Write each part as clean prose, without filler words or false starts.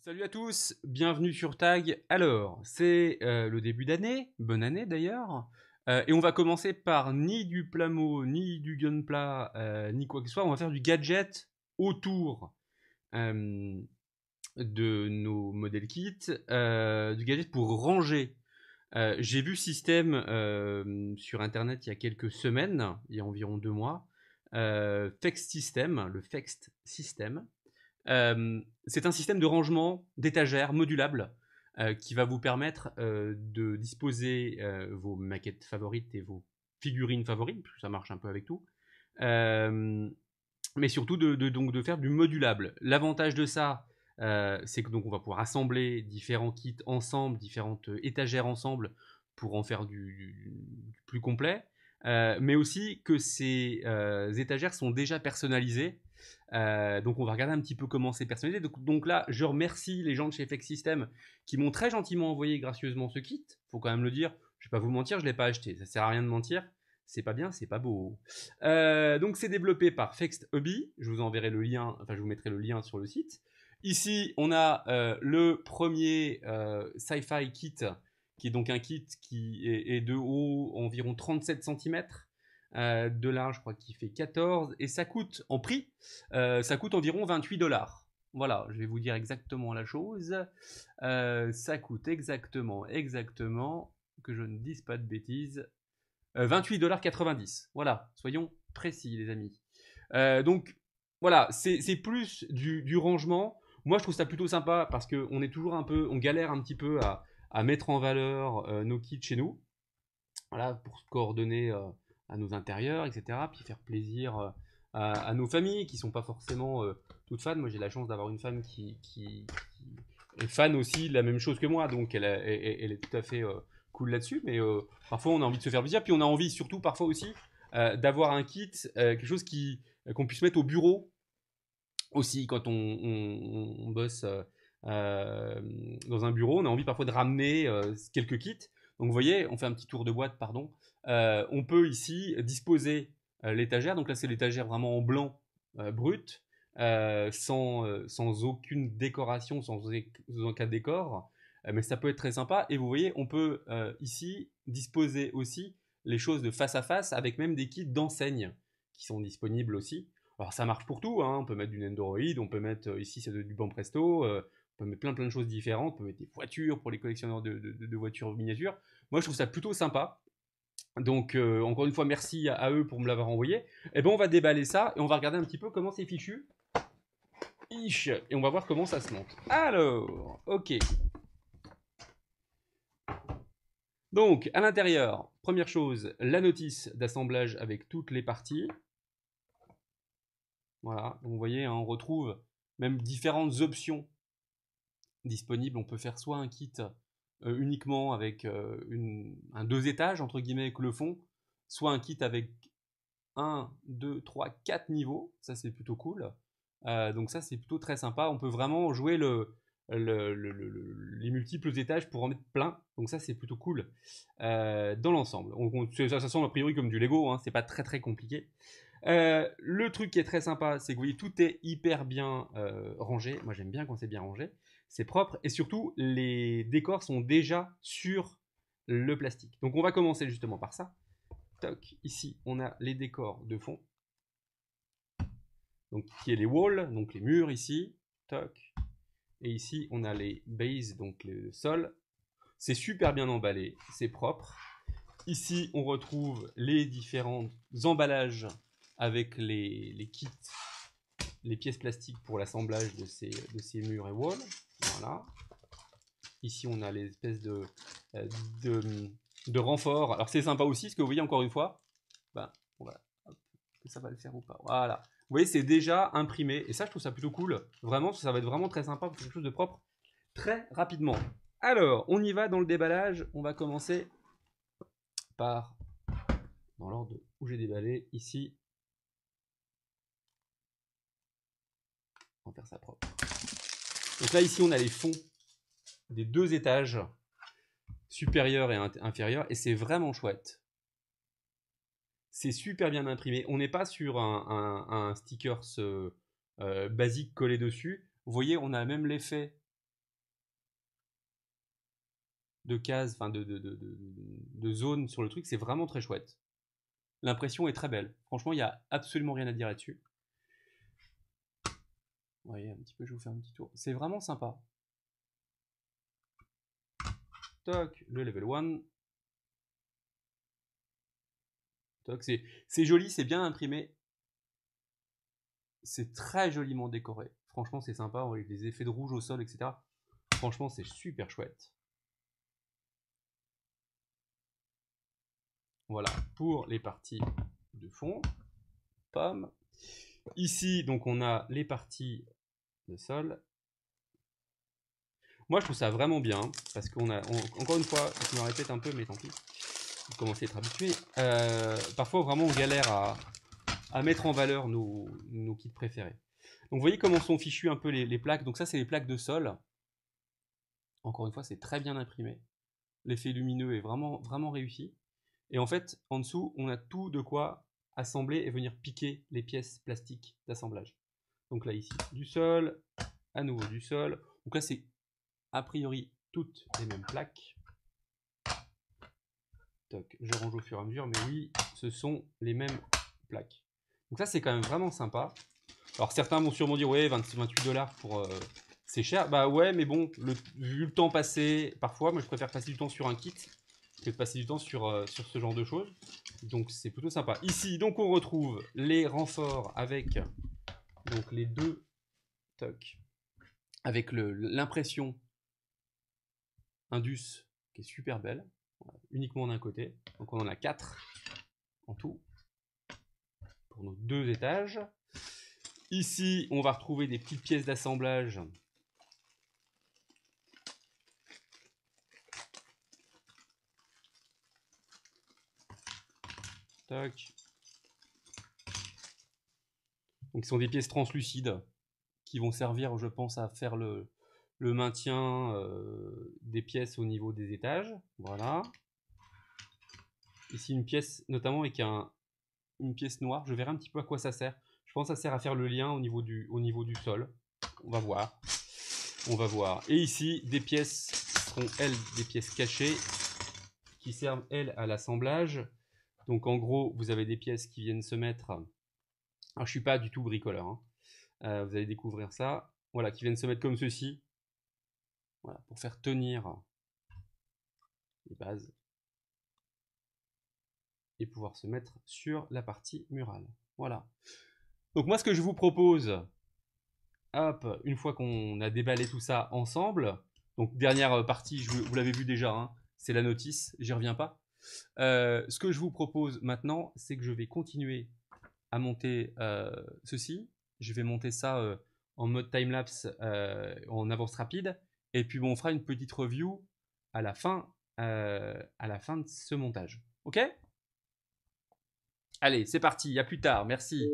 Salut à tous, bienvenue sur Tag. Alors, c'est le début d'année, bonne année d'ailleurs. Et on va commencer par ni du plamo, ni du gunpla, ni quoi que ce soit. On va faire du gadget autour euh, de nos modèles kits, du gadget pour ranger. J'ai vu système sur internet il y a quelques semaines, il y a environ 2 mois. Fext System, le Fext System. C'est un système de rangement d'étagères modulable qui va vous permettre de disposer vos maquettes favorites et vos figurines favorites, parce que ça marche un peu avec tout, euh, mais surtout donc de faire du modulable. L'avantage de ça, c'est que donc on va pouvoir assembler différents kits ensemble, différentes étagères ensemble pour en faire du plus complet, mais aussi que ces étagères sont déjà personnalisées. Donc on va regarder un petit peu comment c'est personnalisé. Donc là, je remercie les gens de chez Flex System qui m'ont très gentiment envoyé gracieusement ce kit. Faut quand même le dire. Je vais pas vous mentir, je l'ai pas acheté. Ça sert à rien de mentir. C'est pas bien, c'est pas beau. Donc c'est développé par Fext Hobby. Je vous enverrai le lien, enfin je vous mettrai le lien sur le site. Ici, on a le premier Sci-Fi Kit, qui est donc un kit qui est de haut environ 37 cm, de large, je crois qu'il fait 14, et ça coûte en prix, ça coûte environ 28 $. Voilà, je vais vous dire exactement la chose. Ça coûte exactement, que je ne dise pas de bêtises, 28,90 $. Voilà, soyons précis, les amis. Donc, voilà, c'est plus du rangement. Moi, je trouve ça plutôt sympa parce qu'on est toujours un peu, on galère un petit peu à mettre en valeur nos kits chez nous. Voilà, pour se coordonner à nos intérieurs, etc. Puis faire plaisir à nos familles qui sont pas forcément toutes fans. Moi, j'ai la chance d'avoir une femme qui est fan aussi de la même chose que moi, donc elle est tout à fait cool là-dessus. Mais parfois, on a envie de se faire plaisir, puis on a envie surtout parfois aussi d'avoir un kit, quelque chose qu'on puisse mettre au bureau aussi quand on bosse dans un bureau. On a envie parfois de ramener quelques kits. Donc vous voyez, on fait un petit tour de boîte, pardon. On peut ici disposer l'étagère. Donc là, c'est l'étagère vraiment en blanc brut, sans aucune décoration, sans aucun décor. Mais ça peut être très sympa. Et vous voyez, on peut ici disposer aussi les choses de face à face avec même des kits d'enseigne qui sont disponibles aussi. Alors ça marche pour tout, hein. On peut mettre du Nendoroid, on peut mettre ici c'est du Banpresto, on peut mettre plein de choses différentes, on peut mettre des voitures pour les collectionneurs de voitures miniatures. Moi je trouve ça plutôt sympa. Donc encore une fois merci à eux pour me l'avoir envoyé. Et ben on va déballer ça et on va regarder un petit peu comment c'est fichu. Et on va voir comment ça se monte. Alors, ok. Donc à l'intérieur, première chose, la notice d'assemblage avec toutes les parties. Voilà, donc vous voyez, hein, on retrouve même différentes options disponibles. On peut faire soit un kit uniquement avec un 2 étages, entre guillemets, avec le fond, soit un kit avec un 2 3 4 niveaux. Ça, c'est plutôt cool. Donc ça, c'est plutôt très sympa. On peut vraiment jouer les multiples étages pour en mettre plein. Donc ça, c'est plutôt cool dans l'ensemble. Ça semble a priori comme du Lego, hein, c'est pas très très compliqué. Le truc qui est très sympa, c'est que vous voyez, tout est hyper bien rangé. Moi, j'aime bien quand c'est bien rangé. C'est propre et surtout, les décors sont déjà sur le plastique. Donc, on va commencer justement par ça. Toc, ici, on a les décors de fond. Donc, qui est les walls, donc les murs ici. Toc. Et ici, on a les bases, donc le sol. C'est super bien emballé, c'est propre. Ici, on retrouve les différents emballages avec les kits, les pièces plastiques pour l'assemblage de ces murs et walls. Voilà. Ici, on a les espèces de, de renforts. Alors, c'est sympa aussi, parce que vous voyez, encore une fois, ben, on va, hop, que ça va le faire ou pas. Voilà. Vous voyez, c'est déjà imprimé. Et ça, je trouve ça plutôt cool. Vraiment, ça va être vraiment très sympa pour quelque chose de propre très rapidement. Alors, on y va dans le déballage. On va commencer par, dans l'ordre où j'ai déballé, ici. On va faire ça propre. Donc là, ici, on a les fonds des 2 étages, supérieur et inférieur, et c'est vraiment chouette. C'est super bien imprimé. On n'est pas sur un stickers basique collé dessus. Vous voyez, on a même l'effet cases, enfin de zones sur le truc, c'est vraiment très chouette. L'impression est très belle. Franchement, il n'y a absolument rien à dire là-dessus. Vous voyez, un petit peu, je vais vous faire un petit tour. C'est vraiment sympa. Toc, le level 1. Toc, c'est joli, c'est bien imprimé. C'est très joliment décoré. Franchement, c'est sympa, avec les effets de rouge au sol, etc. Franchement, c'est super chouette. Voilà, pour les parties de fond. Pomme. Ici, donc, on a les parties de sol. Moi, je trouve ça vraiment bien, parce qu'on a, encore une fois, je me répète un peu, mais tant pis, vous commencez à être habitué. Parfois, vraiment, on galère à mettre en valeur nos kits préférés. Donc, vous voyez comment sont fichues un peu les plaques. Donc, ça, c'est les plaques de sol. Encore une fois, c'est très bien imprimé. L'effet lumineux est vraiment, vraiment réussi. Et en fait, en dessous, on a tout de quoi assembler et venir piquer les pièces plastiques d'assemblage. Donc là, ici, du sol, à nouveau du sol. Donc là, c'est a priori toutes les mêmes plaques. Toc, je range au fur et à mesure, mais oui, ce sont les mêmes plaques. Donc ça, c'est quand même vraiment sympa. Alors certains vont sûrement dire, ouais, 28 dollars pour... c'est cher. Bah ouais, mais bon, vu le temps passé, parfois, moi je préfère passer du temps sur un kit que de passer du temps sur ce genre de choses. Donc c'est plutôt sympa. Ici, donc on retrouve les renforts avec donc les deux tocs, avec l'impression Indus qui est super belle, voilà, uniquement d'un côté. Donc on en a 4 en tout pour nos 2 étages. Ici, on va retrouver des petites pièces d'assemblage. Tac. Donc, ce sont des pièces translucides qui vont servir, je pense, à faire le maintien des pièces au niveau des étages. Voilà. Ici, une pièce, notamment avec une pièce noire. Je verrai un petit peu à quoi ça sert. Je pense que ça sert à faire le lien au niveau du sol. On va voir. On va voir. Et ici, des pièces seront, elles, des pièces cachées qui servent, elles, à l'assemblage. Donc, en gros, vous avez des pièces qui viennent se mettre... Alors, je ne suis pas du tout bricoleur. Hein. Vous allez découvrir ça. Voilà, qui viennent se mettre comme ceci. Voilà, pour faire tenir les bases. Et pouvoir se mettre sur la partie murale. Voilà. Donc, moi, ce que je vous propose... Hop, une fois qu'on a déballé tout ça ensemble, donc dernière partie, vous l'avez vu déjà, hein, c'est la notice, j'y reviens pas. Ce que je vous propose maintenant, c'est que je vais continuer à monter ceci. Je vais monter ça en mode timelapse en avance rapide. Et puis bon, on fera une petite review à la fin de ce montage. Ok? Allez, c'est parti, à plus tard, merci.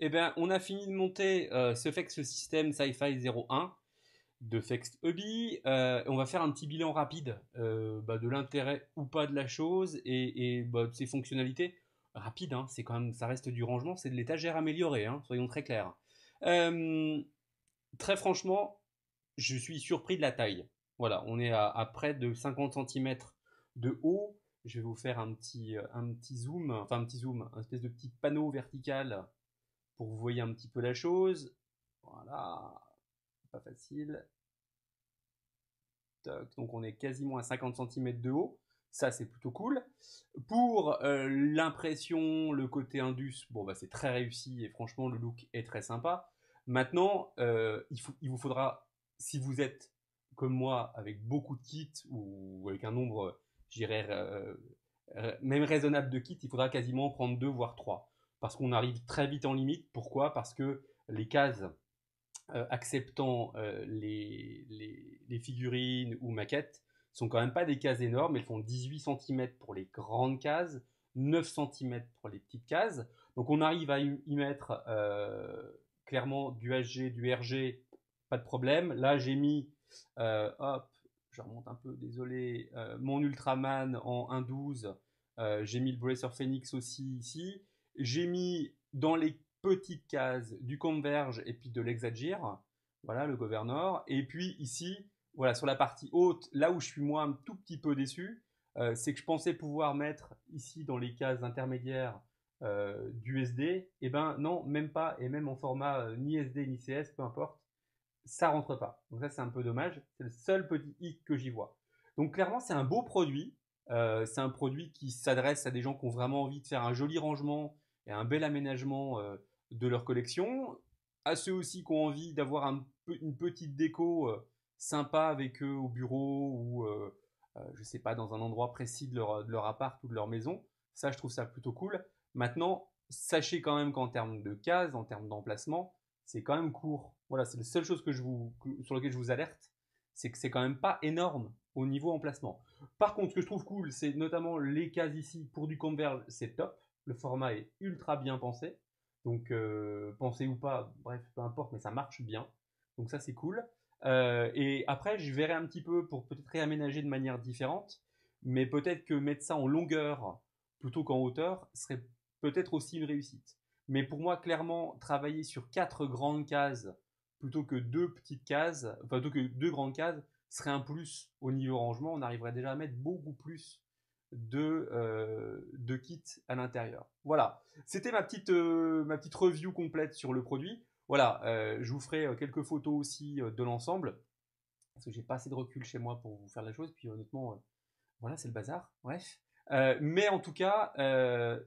Eh bien, on a fini de monter ce Fex System Sci-Fi 01 de Fex Hobby. On va faire un petit bilan rapide de l'intérêt ou pas de la chose et de ses fonctionnalités. Rapide, hein, c'est quand même, ça reste du rangement, c'est de l'étagère améliorée, hein, soyons très clairs. Euh, Très franchement, je suis surpris de la taille. Voilà, on est à près de 50 centimètres de haut. Je vais vous faire un petit zoom, enfin un petit zoom, un espèce de petit panneau vertical pour que vous voyez un petit peu la chose. Voilà, pas facile. Donc on est quasiment à 50 centimètres de haut. Ça, c'est plutôt cool. Pour l'impression, le côté Indus, bon, bah, c'est très réussi et franchement, le look est très sympa. Maintenant, il vous faudra, si vous êtes comme moi, avec beaucoup de kits ou avec un nombre, je dirais, même raisonnable de kits, il faudra quasiment prendre deux, voire trois. Parce qu'on arrive très vite en limite. Pourquoi? Parce que les cases acceptant les figurines ou maquettes sont quand même pas des cases énormes. Elles font 18 centimètres pour les grandes cases, 9 centimètres pour les petites cases. Donc on arrive à y mettre clairement du HG, du RG, pas de problème. Là j'ai mis, hop, je remonte un peu, désolé, mon Ultraman en 1.12. J'ai mis le Bracer Phoenix aussi ici. J'ai mis dans les petites cases du Converge et puis de l'Exagir, voilà le Governor. Et puis ici, voilà sur la partie haute, là où je suis moi un tout petit peu déçu, c'est que je pensais pouvoir mettre ici dans les cases intermédiaires du SD. Et ben non, même pas, et même en format ni SD ni CS, peu importe, ça rentre pas. Donc ça c'est un peu dommage. C'est le seul petit hic que j'y vois. Donc clairement c'est un beau produit. C'est un produit qui s'adresse à des gens qui ont vraiment envie de faire un joli rangement et un bel aménagement de leur collection. À ceux aussi qui ont envie d'avoir une petite déco sympa avec eux au bureau ou je sais pas dans un endroit précis de leur appart ou de leur maison. Ça je trouve ça plutôt cool. Maintenant, sachez quand même qu'en termes de cases, en termes d'emplacement, c'est quand même court. Voilà, c'est la seule chose sur laquelle je vous alerte, c'est que c'est quand même pas énorme au niveau emplacement. Par contre, ce que je trouve cool, c'est notamment les cases ici pour du Converge, c'est top. Le format est ultra bien pensé. Donc, pensé ou pas, bref, peu importe, mais ça marche bien. Donc ça, c'est cool. Et après, je verrai un petit peu pour peut-être réaménager de manière différente. Mais peut-être que mettre ça en longueur plutôt qu'en hauteur serait peut-être aussi une réussite. Mais pour moi, clairement, travailler sur quatre grandes cases plutôt que deux petites cases, enfin plutôt que deux grandes cases, serait un plus au niveau rangement. On arriverait déjà à mettre beaucoup plus de kits à l'intérieur. Voilà, c'était ma petite review complète sur le produit. Voilà, je vous ferai quelques photos aussi de l'ensemble, parce que j'ai pas assez de recul chez moi pour vous faire la chose. Puis honnêtement, voilà, c'est le bazar. Bref. Mais en tout cas,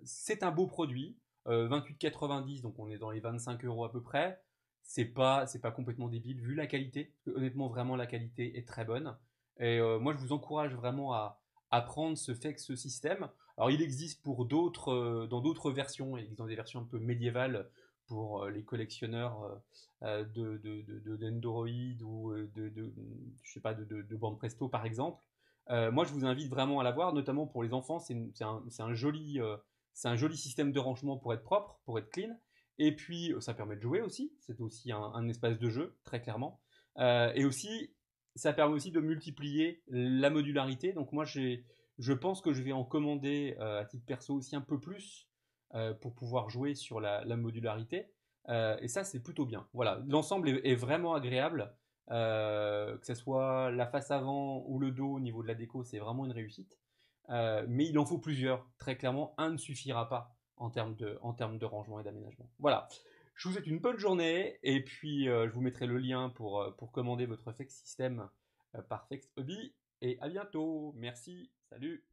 c'est un beau produit. 28,90, donc on est dans les 25 euros à peu près. C'est pas complètement débile vu la qualité. Honnêtement, vraiment, la qualité est très bonne. Et moi, je vous encourage vraiment à prendre ce Fex système. Alors, il existe pour d'autres, dans d'autres versions. Il existe dans des versions un peu médiévales pour les collectionneurs d'Android ou je sais pas, de bande presto par exemple. Moi, je vous invite vraiment à la voir, notamment pour les enfants. C'est un joli système de rangement pour être propre, pour être clean. Et puis, ça permet de jouer aussi. C'est aussi un espace de jeu, très clairement. Et aussi, ça permet aussi de multiplier la modularité. Donc, je pense que je vais en commander à titre perso aussi un peu plus pour pouvoir jouer sur la modularité. Et ça, c'est plutôt bien. Voilà, l'ensemble est vraiment agréable. Que ce soit la face avant ou le dos au niveau de la déco, c'est vraiment une réussite. Mais il en faut plusieurs. Très clairement, un ne suffira pas en termes de rangement et d'aménagement. Voilà. Je vous souhaite une bonne journée et puis je vous mettrai le lien pour commander votre Fex System par Fex Hobby. Et à bientôt. Merci. Salut.